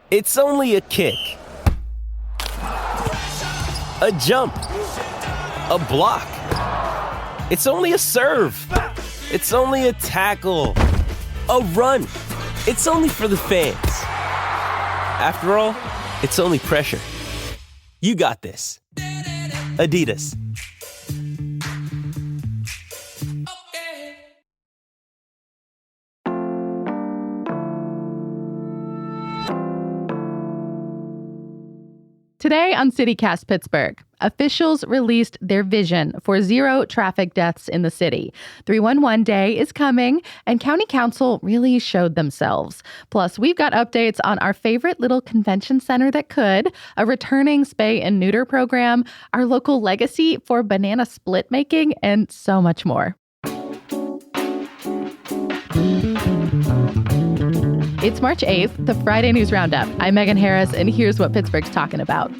It's only a kick, a jump, a block. It's only a serve. It's only a tackle, a run. It's only for the fans. After all, it's only pressure. You got this. Adidas. Today on CityCast Pittsburgh, officials released their vision for zero traffic deaths in the city. 311 Day is coming, and County Council really showed themselves. Plus, we've got updates on our favorite little convention center that could, a returning spay and neuter program, our local legacy for banana split making, and so much more. It's March 8th, the Friday News Roundup. I'm Megan Harris, and here's what Pittsburgh's talking about.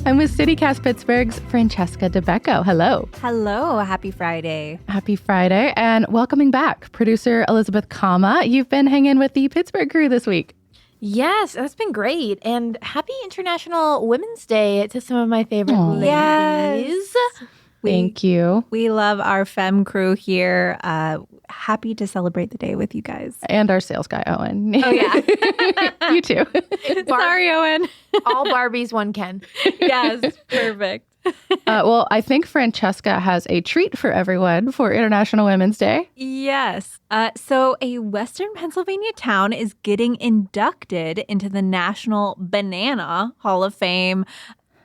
I'm with CityCast Pittsburgh's Francesca DeBecco. Hello. Hello. Happy Friday. Happy Friday. And welcoming back, producer Elizabeth Kama. You've been hanging with the Pittsburgh crew this week. Yes, that's been great. And happy International Women's Day to some of my favorite ladies. Yes. Thank you. We love our femme crew here. Happy to celebrate the day with you guys. And our sales guy, Owen. Oh, yeah. You too. Sorry, Owen. All Barbies, one Ken. Yes, perfect. Well, I think Francesca has a treat for everyone for International Women's Day. Yes. So a Western Pennsylvania town is getting inducted into the National Banana Hall of Fame.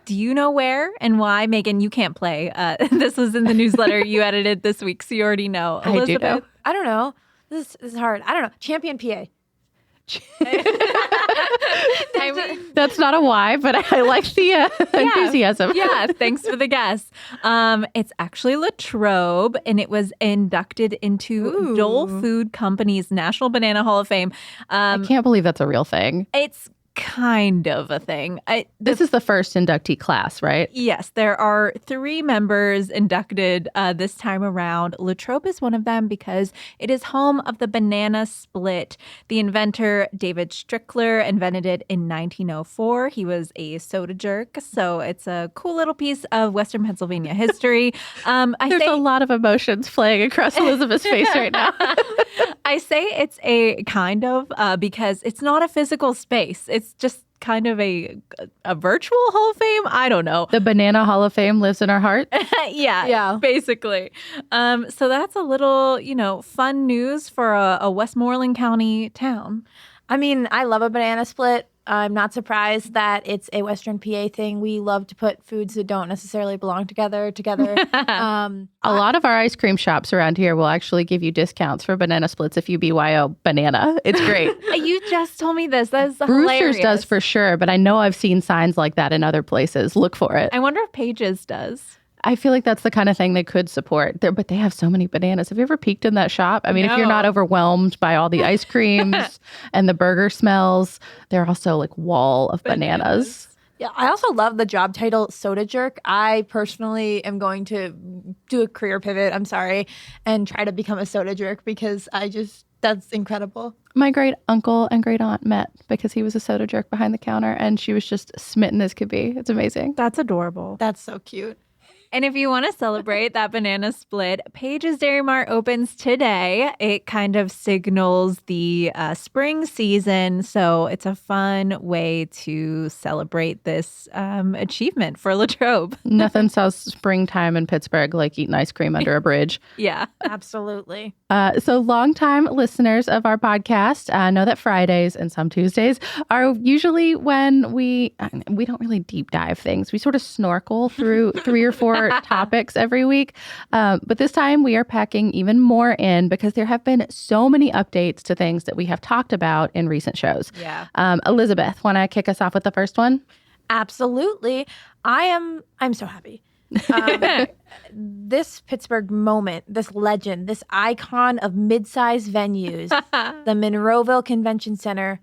Do you know where and why? Megan, you can't play. This was in the newsletter you edited this week, so you already know. I do know. I don't know. This is hard. I don't know. Champion, PA. That's not a why, but I like the enthusiasm. Yeah, thanks for the guess. It's actually Latrobe, and it was inducted into Dole Food Company's National Banana Hall of Fame. I can't believe that's a real thing. It's kind of a thing. This is the first inductee class, right? Yes, there are 3 members inducted this time around. Latrobe is one of them because it is home of the banana split. The inventor, David Strickler, invented it in 1904. He was a soda jerk, so it's a cool little piece of Western Pennsylvania history. There's a lot of emotions playing across Elizabeth's face right now. I say it's a kind of because it's not a physical space. It's just kind of a virtual Hall of Fame. I don't know. The Banana Hall of Fame lives in our heart. Yeah, basically. So that's a little, fun news for a Westmoreland County town. I mean, I love a banana split. I'm not surprised that it's a Western PA thing. We love to put foods that don't necessarily belong together. A lot of our ice cream shops around here will actually give you discounts for banana splits if you BYO banana. It's great. You just told me this. That's Brewster's hilarious. does for sure, but I know I've seen signs like that in other places. Look for it. I wonder if Pages does. I feel like that's the kind of thing they could support. But they have so many bananas. Have you ever peeked in that shop? I mean, if you're not overwhelmed by all the ice creams and the burger smells, they're also like wall of bananas. Yeah, I also love the job title soda jerk. I personally am going to do a career pivot, I'm sorry, and try to become a soda jerk because that's incredible. My great uncle and great aunt met because he was a soda jerk behind the counter and she was just smitten as could be. It's amazing. That's adorable. That's so cute. And if you want to celebrate that banana split, Page's Dairy Mart opens today. It kind of signals the spring season. So it's a fun way to celebrate this achievement for Latrobe. Nothing says springtime in Pittsburgh like eating ice cream under a bridge. Yeah, absolutely. So longtime listeners of our podcast know that Fridays and some Tuesdays are usually when we don't really deep dive things. We sort of snorkel through 3 or 4 topics every week. But this time we are packing even more in because there have been so many updates to things that we have talked about in recent shows. Yeah. Elizabeth, want to kick us off with the first one? Absolutely. I'm so happy. This Pittsburgh moment, this legend, this icon of mid-sized venues, the Monroeville Convention Center,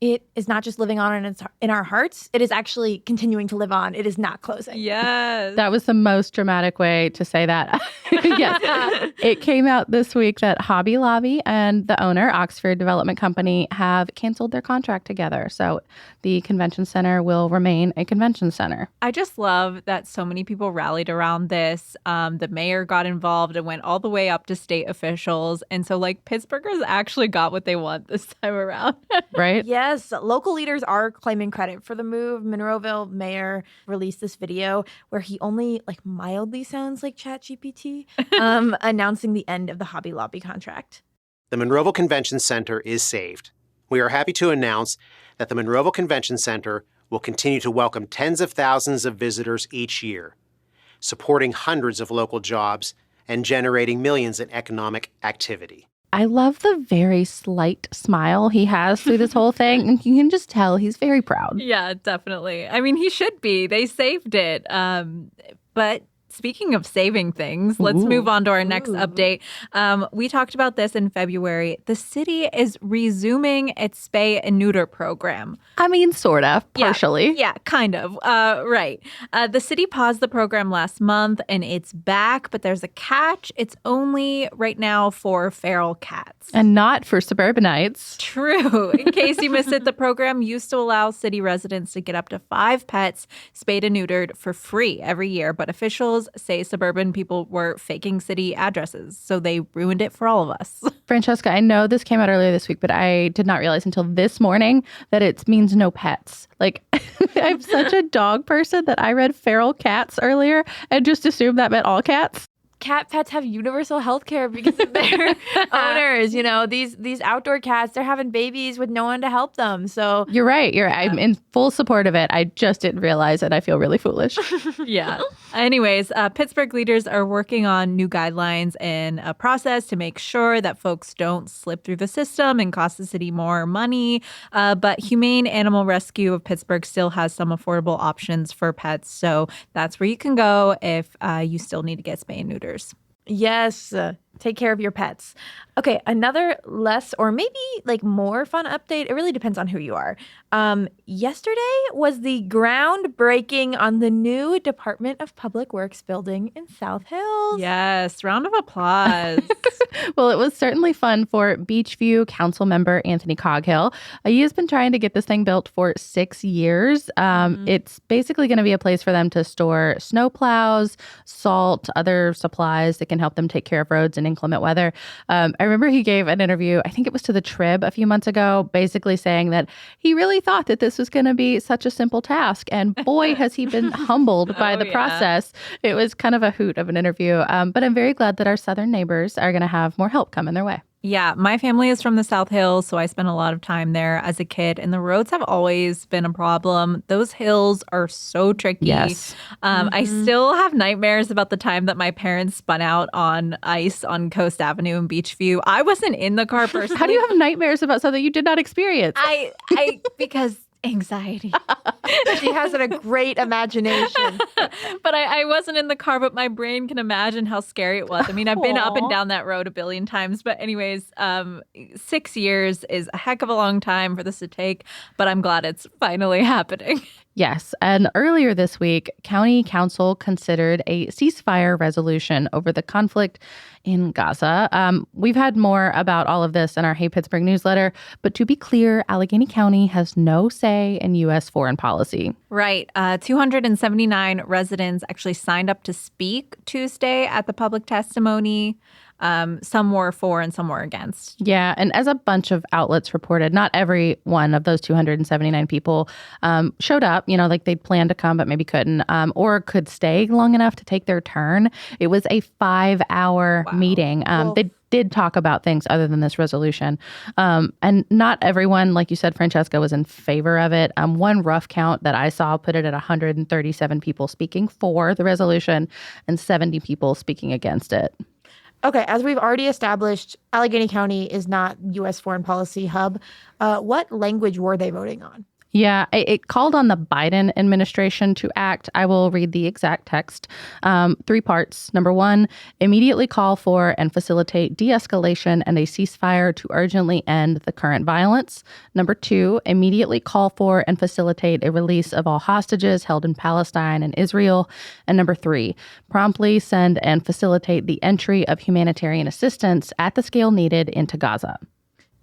it is not just living on in our hearts. It is actually continuing to live on. It is not closing. Yes. That was the most dramatic way to say that. Yes. It came out this week that Hobby Lobby and the owner, Oxford Development Company, have canceled their contract together. So the convention center will remain a convention center. I just love that so many people rallied around this. The mayor got involved and went all the way up to state officials. And so, like, Pittsburghers actually got what they want this time around. Right? Yes, local leaders are claiming credit for the move. Monroeville mayor released this video where he only mildly sounds like ChatGPT, announcing the end of the Hobby Lobby contract. The Monroeville Convention Center is saved. We are happy to announce that the Monroeville Convention Center will continue to welcome tens of thousands of visitors each year, supporting hundreds of local jobs and generating millions in economic activity. I love the very slight smile he has through this whole thing. And you can just tell he's very proud. Yeah, definitely. I mean, he should be. They saved it. But speaking of saving things, let's move on to our next update. We talked about this in February. The city is resuming its spay and neuter program. I mean, sort of, partially. Yeah, kind of. Right. The city paused the program last month and it's back, but there's a catch. It's only right now for feral cats. And not for suburbanites. True. In case you missed it, the program used to allow city residents to get up to 5 pets spayed and neutered for free every year, but officials say suburban people were faking city addresses, so they ruined it for all of us. Francesca, I know this came out earlier this week, but I did not realize until this morning that it means no pets. Like, I'm such a dog person that I read feral cats earlier and just assumed that meant all cats. Cat pets have universal health care because of their owners. These outdoor cats, they're having babies with no one to help them. So You're right. I'm in full support of it. I just didn't realize it. I feel really foolish. Yeah. Anyways, Pittsburgh leaders are working on new guidelines and a process to make sure that folks don't slip through the system and cost the city more money. But Humane Animal Rescue of Pittsburgh still has some affordable options for pets. So that's where you can go if you still need to get spay and neuters. yes, take care of your pets. Okay, another less or maybe more fun update. It really depends on who you are. Yesterday was the groundbreaking on the new Department of Public Works building in South Hills. Yes, round of applause. Well, it was certainly fun for Beachview Council member Anthony Coghill. He has been trying to get this thing built for 6 years. It's basically going to be a place for them to store snowplows, salt, other supplies that can help them take care of roads in inclement weather. I remember he gave an interview, I think it was to the Trib a few months ago, basically saying that he really thought that this was going to be such a simple task. And boy, has he been humbled by the process. It was kind of a hoot of an interview. But I'm very glad that our southern neighbors are going to have more help coming their way. Yeah, my family is from the South Hills, so I spent a lot of time there as a kid, and the roads have always been a problem. Those hills are so tricky. Yes. I still have nightmares about the time that my parents spun out on ice on Coast Avenue in Beachview. I wasn't in the car personally. How do you have nightmares about something you did not experience? I because anxiety. She has a great imagination. But I wasn't in the car, but my brain can imagine how scary it was. I mean, I've been up and down that road a billion times. But anyways, 6 years is a heck of a long time for this to take, but I'm glad it's finally happening. Yes. And earlier this week, County Council considered a ceasefire resolution over the conflict in Gaza. We've had more about all of this in our Hey Pittsburgh newsletter. But to be clear, Allegheny County has no say in U.S. foreign policy. Right. 279 residents actually signed up to speak Tuesday at the public testimony. Some were for and some were against. Yeah. And as a bunch of outlets reported, not every one of those 279 people showed up, they'd planned to come, but maybe couldn't, or could stay long enough to take their turn. It was a 5-hour meeting. They did talk about things other than this resolution. And not everyone, like you said, Francesca, was in favor of it. One rough count that I saw put it at 137 people speaking for the resolution and 70 people speaking against it. Okay, as we've already established, Allegheny County is not U.S. foreign policy hub. What language were they voting on? Yeah, it called on the Biden administration to act. I will read the exact text. 3 parts. Number 1, immediately call for and facilitate de-escalation and a ceasefire to urgently end the current violence. Number 2, immediately call for and facilitate a release of all hostages held in Palestine and Israel. And number 3, promptly send and facilitate the entry of humanitarian assistance at the scale needed into Gaza.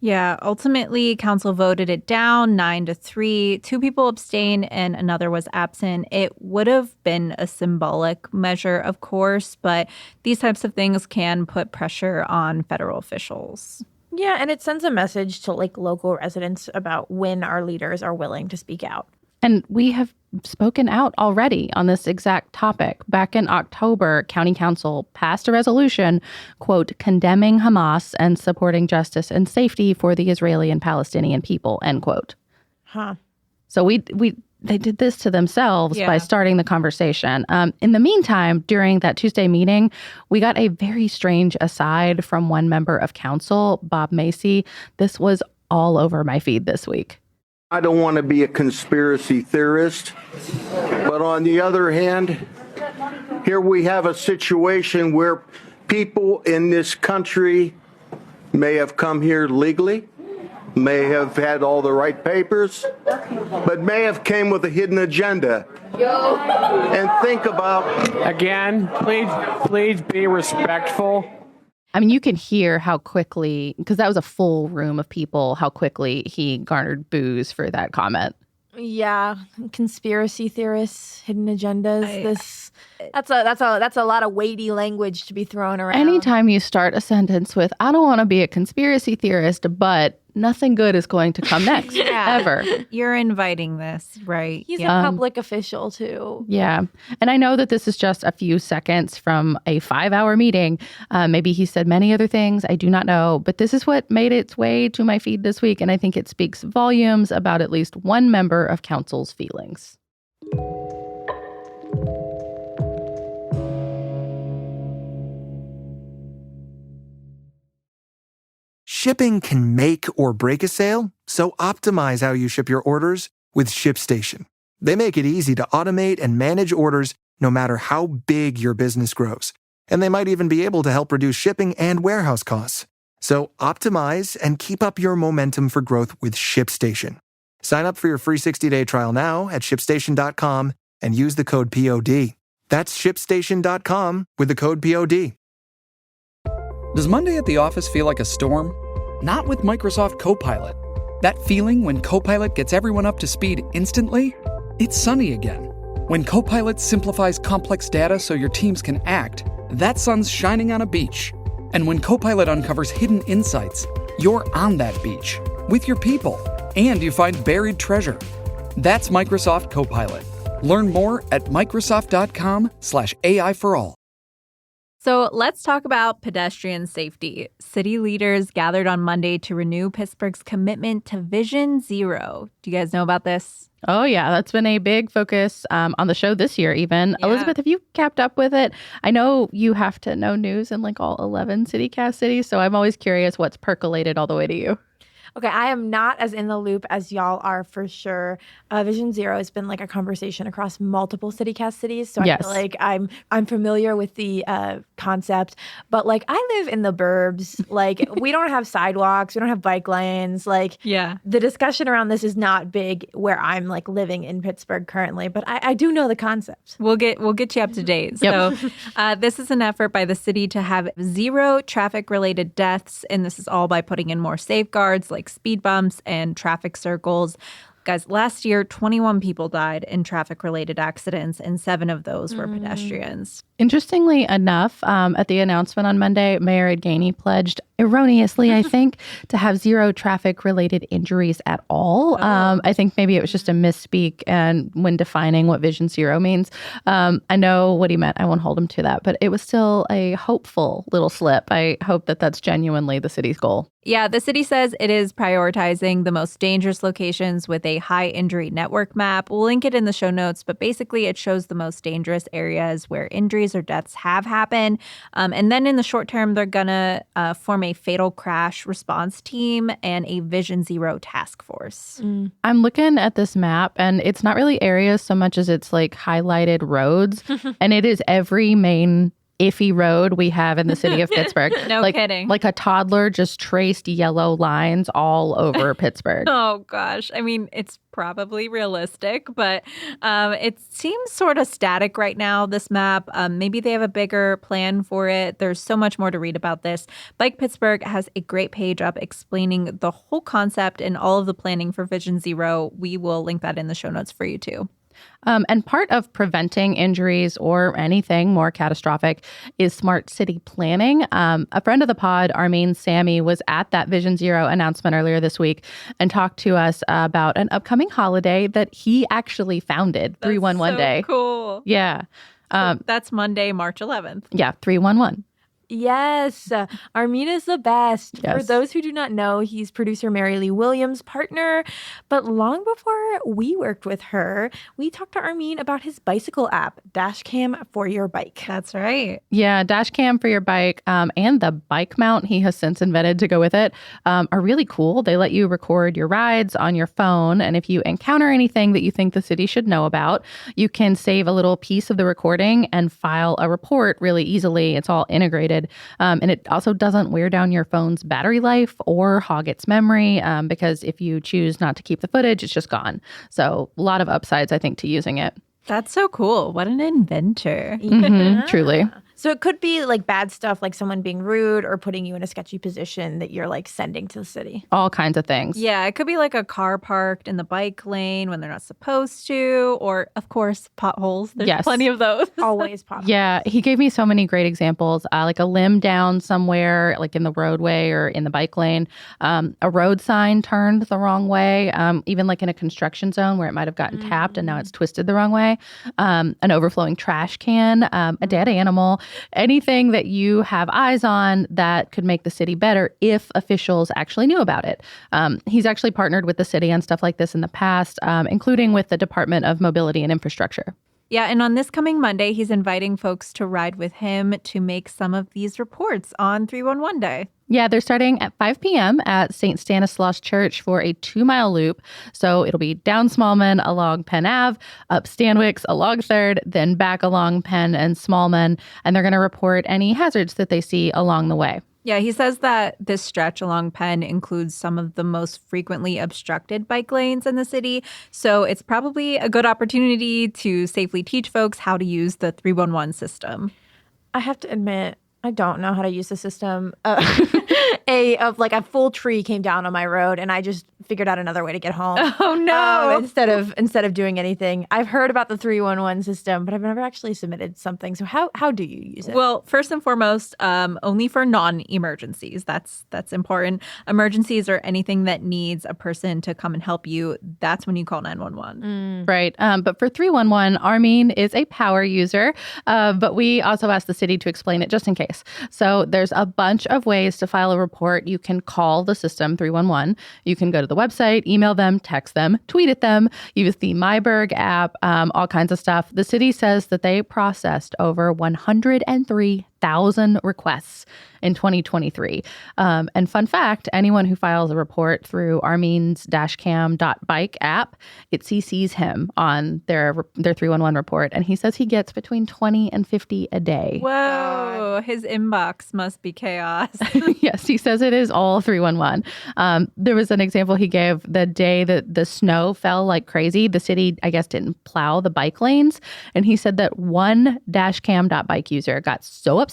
Yeah, ultimately, council voted it down 9-3. 2 people abstained and another was absent. It would have been a symbolic measure, of course, but these types of things can put pressure on federal officials. Yeah, and it sends a message to local residents about when our leaders are willing to speak out. And we have spoken out already on this exact topic. Back in October, County Council passed a resolution, quote, condemning Hamas and supporting justice and safety for the Israeli and Palestinian people, end quote. Huh. So they did this to themselves by starting the conversation. In the meantime, during that Tuesday meeting, we got a very strange aside from one member of council, Bob Macy. This was all over my feed this week. I don't want to be a conspiracy theorist, but on the other hand, here we have a situation where people in this country may have come here legally, may have had all the right papers, but may have came with a hidden agenda. And think about... Again, please be respectful. I mean, you can hear how quickly, because that was a full room of people, how quickly he garnered boos for that comment. Yeah, conspiracy theorists, hidden agendas. That's a lot of weighty language to be thrown around. Anytime you start a sentence with, I don't want to be a conspiracy theorist, but nothing good is going to come next, ever. You're inviting this, right? He's a public official, too. Yeah. And I know that this is just a few seconds from a 5-hour meeting. Maybe he said many other things. I do not know. But this is what made its way to my feed this week. And I think it speaks volumes about at least one member of council's feelings. Shipping can make or break a sale, so optimize how you ship your orders with ShipStation. They make it easy to automate and manage orders no matter how big your business grows. And they might even be able to help reduce shipping and warehouse costs. So optimize and keep up your momentum for growth with ShipStation. Sign up for your free 60-day trial now at ShipStation.com and use the code POD. That's ShipStation.com with the code POD. Does Monday at the office feel like a storm? Not with Microsoft Copilot. That feeling when Copilot gets everyone up to speed instantly? It's sunny again. When Copilot simplifies complex data so your teams can act, that sun's shining on a beach. And when Copilot uncovers hidden insights, you're on that beach with your people, and you find buried treasure. That's Microsoft Copilot. Learn more at Microsoft.com/AI for all. So let's talk about pedestrian safety. City leaders gathered on Monday to renew Pittsburgh's commitment to Vision Zero. Do you guys know about this? Oh, yeah. That's been a big focus on the show this year, even. Yeah. Elizabeth, have you kept up with it? I know you have to know news in all 11 CityCast cities, so I'm always curious what's percolated all the way to you. Okay, I am not as in the loop as y'all are for sure. Vision Zero has been a conversation across multiple CityCast cities, so I feel like I'm familiar with the concept. But I live in the burbs. We don't have sidewalks, we don't have bike lanes. The discussion around this is not big where I'm living in Pittsburgh currently. But I do know the concept. We'll get you up to date. Yep. So this is an effort by the city to have zero traffic-related deaths, and this is all by putting in more safeguards like speed bumps and traffic circles. Guys, last year, 21 people died in traffic-related accidents, and 7 of those were pedestrians. Interestingly enough, at the announcement on Monday, Mayor Ed Gainey pledged, erroneously, I think, to have zero traffic-related injuries at all. I think maybe it was just a misspeak and when defining what Vision Zero means. I know what he meant. I won't hold him to that. But it was still a hopeful little slip. I hope that that's genuinely the city's goal. Yeah, the city says it is prioritizing the most dangerous locations with a high injury network map. We'll link it in the show notes, but basically it shows the most dangerous areas where injuries injuries or deaths have happened. And then in the short term, they're going to form a fatal crash response team and a Vision Zero task force. I'm looking at this map, and it's not really areas so much as it's like highlighted roads. And it is every main iffy road we have in the city of Pittsburgh. No kidding. Like a toddler just traced yellow lines all over Pittsburgh. Oh, gosh. I mean, it's probably realistic, but it seems sort of static right now, this map. Maybe they have a bigger plan for it. There's so much more to read about this. Bike Pittsburgh has a great page up explaining the whole concept and all of the planning for Vision Zero. We will link that in the show notes for you, too. And part of preventing injuries or anything more catastrophic is smart city planning. A friend of the pod, Armin Sammy, was at that Vision Zero announcement earlier this week and talked to us about an upcoming holiday that he actually founded, 311 Day. Cool. Yeah. So that's Monday, March 11th. Yeah, 311. Yes, Armin is the best. Yes. For those who do not know, he's producer Mary Lee Williams' partner. But long before we worked with her, we talked to Armin about his bicycle app, Dashcam for your bike. That's right. Yeah, Dashcam for your bike and the bike mount he has since invented to go with it are really cool. They let you record your rides on your phone. And if you encounter anything that you think the city should know about, you can save a little piece of the recording and file a report really easily. It's all integrated. And it also doesn't wear down your phone's battery life or hog its memory because if you choose not to keep the footage, it's just gone. So a lot of upsides, I think, to using it. That's so cool. What an inventor. Truly. So it could be like bad stuff, like someone being rude or putting you in a sketchy position that you're like sending to the city. All kinds of things. Yeah, it could be like a car parked in the bike lane when they're not supposed to, or of course, potholes. There's plenty of those. Always potholes. Yeah, he gave me so many great examples, like a limb down somewhere, like in the roadway or in the bike lane, a road sign turned the wrong way, even like in a construction zone where it might have gotten tapped and now it's twisted the wrong way, an overflowing trash can, a dead animal. Anything that you have eyes on that could make the city better if officials actually knew about it. He's actually partnered with the city on stuff like this in the past, including with the Department of Mobility and Infrastructure. Yeah, and on this coming Monday, he's inviting folks to ride with him to make some of these reports on 311 Day. Yeah, they're starting at 5 p.m. at St. Stanislaus Church for a 2-mile loop. So it'll be down Smallman along Penn Ave, up Stanwix along 3rd, then back along Penn and Smallman. And they're going to report any hazards that they see along the way. Yeah, he says that this stretch along Penn includes some of the most frequently obstructed bike lanes in the city. So it's probably a good opportunity to safely teach folks how to use the 311 system. I have to admit, I don't know how to use the system. A full tree came down on my road, and I just figured out another way to get home. Oh no! Instead of doing anything, I've heard about the 311 system, but I've never actually submitted something. So how do you use it? Well, first and foremost, only for non-emergencies. That's important. Emergencies are anything that needs a person to come and help you. That's when you call 911. Right. But for 311, Armin is a power user, but we also asked the city to explain it just in case. So there's a bunch of ways to file a report. You can call the system 311. You can go to the website, email them, text them, tweet at them, use the Myberg app, all kinds of stuff. The city says that they processed over 103,000 requests in 2023. And fun fact, anyone who files a report through Armin's dashcam.bike app, it CCs him on their 311 report. And he says he gets between 20 and 50 a day. Whoa, his inbox must be chaos. Yes, he says it is all 311. There was an example he gave the day that the snow fell like crazy. The city, I guess, didn't plow the bike lanes. And he said that one dashcam.bike user got so upset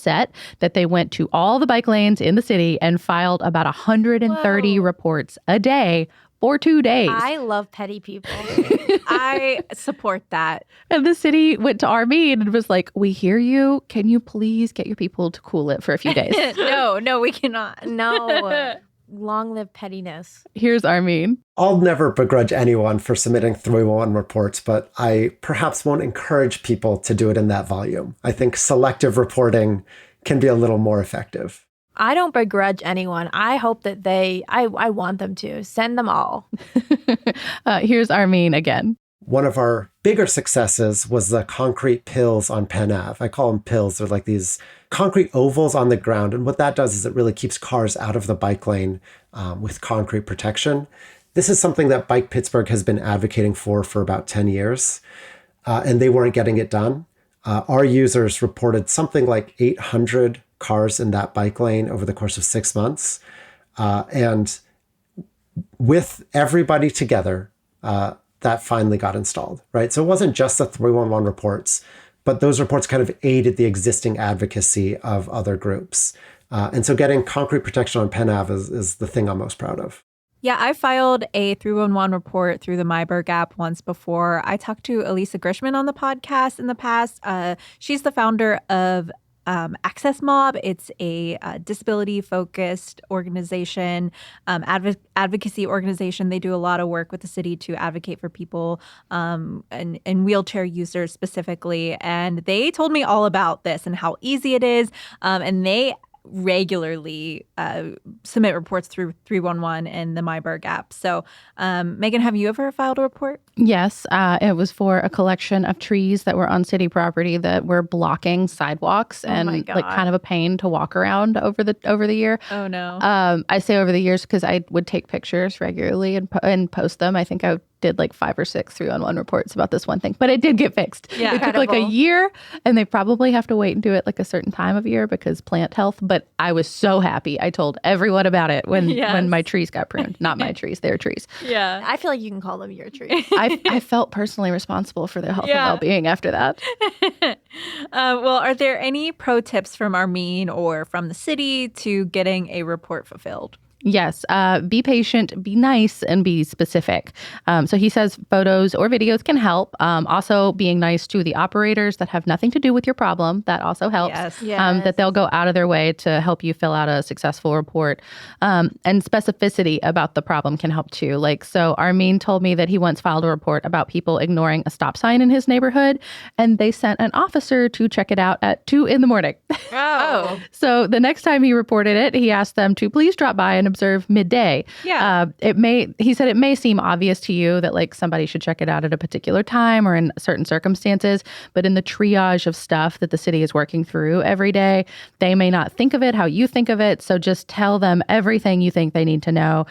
that they went to all the bike lanes in the city and filed about 130 reports a day for 2 days. I love petty people. I support that. And the city went to Armin and was like, we hear you. Can you please get your people to cool it for a few days? No, we cannot. No. Long live pettiness. Here's Armin. I'll never begrudge anyone for submitting 311 reports, but I perhaps won't encourage people to do it in that volume. I think selective reporting can be a little more effective. I don't begrudge anyone. I hope that I want them to. Send them all. Here's Armin again. One of our bigger successes was the concrete pills on Penn Ave. I call them pills. They're like these concrete ovals on the ground. And what that does is it really keeps cars out of the bike lane with concrete protection. This is something that Bike Pittsburgh has been advocating for about 10 years, and they weren't getting it done. Our users reported something like 800 cars in that bike lane over the course of 6 months. And with everybody together, that finally got installed, right? So it wasn't just the 311 reports, but those reports kind of aided the existing advocacy of other groups. And so getting concrete protection on Penn Ave is the thing I'm most proud of. Yeah, I filed a 311 report through the Myberg app once before. I talked to Elisa Grishman on the podcast in the past. She's the founder of Access Mob. It's a disability-focused organization, advocacy organization. They do a lot of work with the city to advocate for people and wheelchair users specifically. And they told me all about this and how easy it is. And they regularly submit reports through 311 and the Myberg app. So, Megan, have you ever filed a report? Yes, it was for a collection of trees that were on city property that were blocking sidewalks and like kind of a pain to walk around over the year. Oh no! I say over the years because I would take pictures regularly and post them. I think I did like 5 or 6 311 reports about this one thing, but it did get fixed. Yeah, it took like a year, and they probably have to wait and do it like a certain time of year because plant health. But I was so happy. I told everyone about it when my trees got pruned. Not my trees, their trees. Yeah, I feel like you can call them your trees. I felt personally responsible for their health and well-being after that. Well, are there any pro tips from Armin or from the city to getting a report fulfilled? Yes. Be patient, be nice, and be specific. So he says photos or videos can help. Also, being nice to the operators that have nothing to do with your problem. That also helps. Yes. That they'll go out of their way to help you fill out a successful report. And specificity about the problem can help too. Like, so Armin told me that he once filed a report about people ignoring a stop sign in his neighborhood, and they sent an officer to check it out at 2 a.m. Oh. So the next time he reported it, he asked them to please drop by and observe midday. Yeah. He said it may seem obvious to you that like somebody should check it out at a particular time or in certain circumstances, but in the triage of stuff that the city is working through every day, they may not think of it how you think of it. So just tell them everything you think they need to know.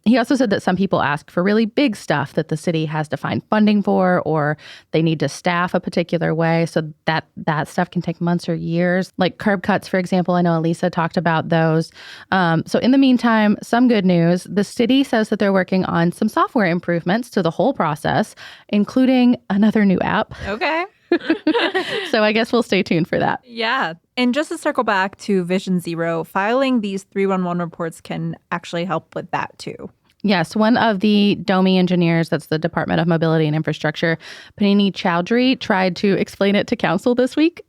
He also said that some people ask for really big stuff that the city has to find funding for, or they need to staff a particular way. So that stuff can take months or years. Like curb cuts, for example. I know Elisa talked about those. So in the meantime, some good news. The city says that they're working on some software improvements to the whole process, including another new app. Okay. So I guess we'll stay tuned for that. Yeah. And just to circle back to Vision Zero, filing these 311 reports can actually help with that too. Yes, one of the DOMI engineers, that's the Department of Mobility and Infrastructure, Panini Chowdhury, tried to explain it to council this week.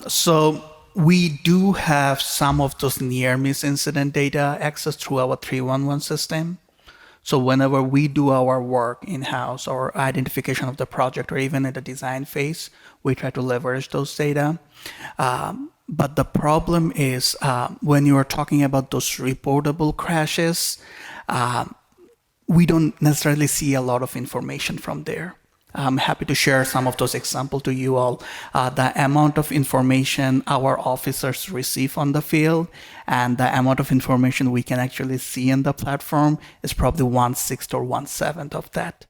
So we do have some of those near-miss incident data access through our 311 system. So whenever we do our work in-house or identification of the project or even at the design phase, we try to leverage those data. But the problem is when you are talking about those reportable crashes, we don't necessarily see a lot of information from there. I'm happy to share some of those examples to you all. The amount of information our officers receive on the field and the amount of information we can actually see in the platform is probably 1/6 or 1/7 of that.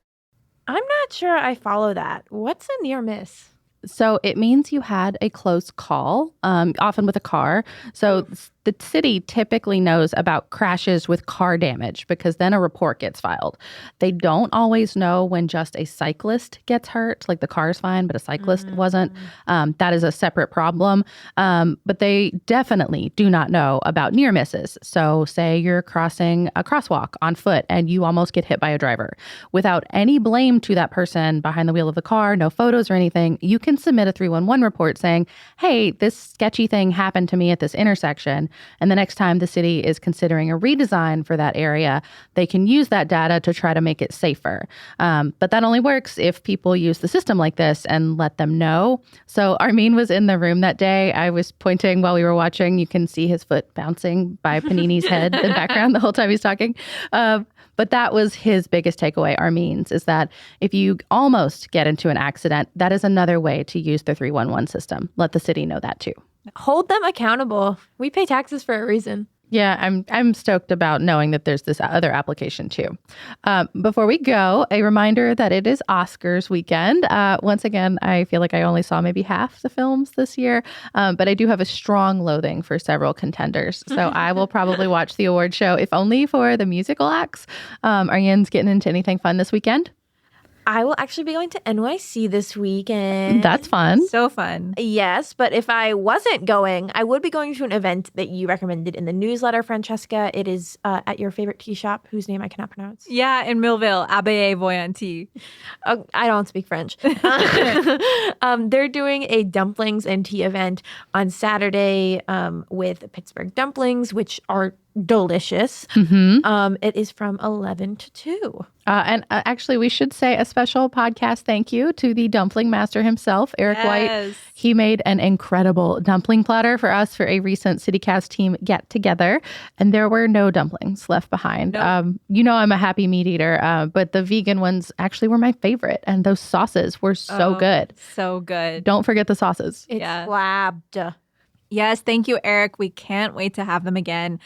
I'm not sure I follow that. What's a near miss? So it means you had a close call, often with a car. So the city typically knows about crashes with car damage because then a report gets filed. They don't always know when just a cyclist gets hurt, like the car's fine, but a cyclist wasn't. That is a separate problem. But they definitely do not know about near misses. So say you're crossing a crosswalk on foot and you almost get hit by a driver. Without any blame to that person behind the wheel of the car, no photos or anything, you can submit a 311 report saying, hey, this sketchy thing happened to me at this intersection. And the next time the city is considering a redesign for that area, they can use that data to try to make it safer. But that only works if people use the system like this and let them know. So Armin was in the room that day. I was pointing while we were watching. You can see his foot bouncing by Panini's head in the background the whole time he's talking. But that was his biggest takeaway, Armin's, is that if you almost get into an accident, that is another way to use the 311 system. Let the city know that too. Hold them accountable. We pay taxes for a reason. Yeah, I'm stoked about knowing that there's this other application too. Before we go, a reminder that it is Oscars weekend. Once again, I feel like I only saw maybe half the films this year, but I do have a strong loathing for several contenders. So I will probably watch the award show, if only for the musical acts. Are Yin's getting into anything fun this weekend? I will actually be going to NYC this weekend. That's fun. So fun. Yes, but if I wasn't going, I would be going to an event that you recommended in the newsletter, Francesca. It is at your favorite tea shop, whose name I cannot pronounce. Yeah, in Millville, Abbé Voyanti. I don't speak French. They're doing a dumplings and tea event on Saturday with Pittsburgh dumplings, which are delicious. It is from 11 to 2. And actually, we should say a special podcast thank you to the dumpling master himself, Eric White. He made an incredible dumpling platter for us for a recent CityCast team get together, and there were no dumplings left behind. Nope. You know I'm a happy meat eater, but the vegan ones actually were my favorite, and those sauces were so good. So good. Don't forget the sauces. It's slabbed. Yes, thank you, Eric. We can't wait to have them again.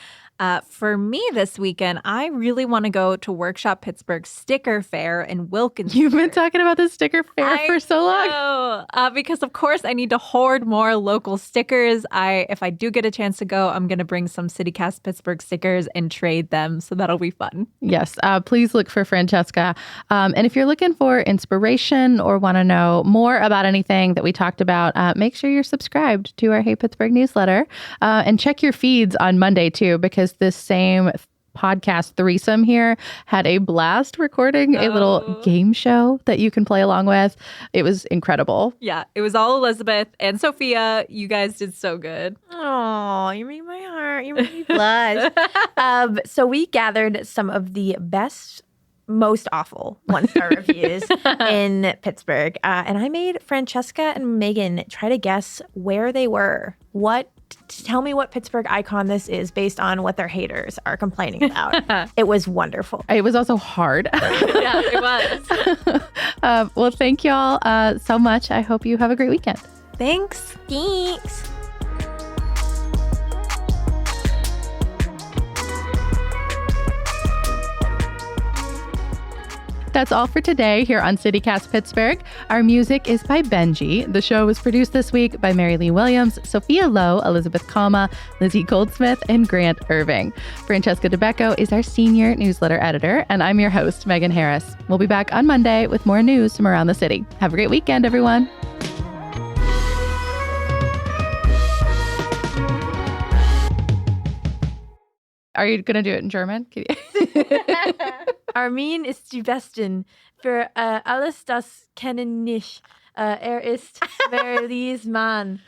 For me this weekend, I really want to go to Workshop Pittsburgh Sticker Fair in Wilkinsburg. You've been talking about the sticker fair for so long. Because of course I need to hoard more local stickers. If I do get a chance to go, I'm going to bring some CityCast Pittsburgh stickers and trade them. So that'll be fun. Yes. Please look for Francesca. And if you're looking for inspiration or want to know more about anything that we talked about, make sure you're subscribed to our Hey Pittsburgh newsletter. And check your feeds on Monday too, because this same podcast threesome here had a blast recording a little game show that you can play along with. It was incredible. Yeah, it was all Elizabeth and Sophia. You guys did so good. Oh, you made my heart. You made me blush. So we gathered some of the best, most awful one-star reviews in Pittsburgh. And I made Francesca and Megan try to guess where they were. Tell me what Pittsburgh icon this is based on what their haters are complaining about. It was wonderful. It was also hard. Yeah, it was. Well, thank y'all so much. I hope you have a great weekend. Thanks. Thanks. That's all for today here on CityCast Pittsburgh. Our music is by Benji. The show was produced this week by Mary Lee Williams, Sophia Lowe, Elizabeth Kama, Lizzie Goldsmith, and Grant Irving. Francesca DeBecco is our senior newsletter editor, and I'm your host, Megan Harris. We'll be back on Monday with more news from around the city. Have a great weekend, everyone. Are you going to do it in German? Armin ist die Besten. Für alles das kennen nicht. Ist Marlies Mann.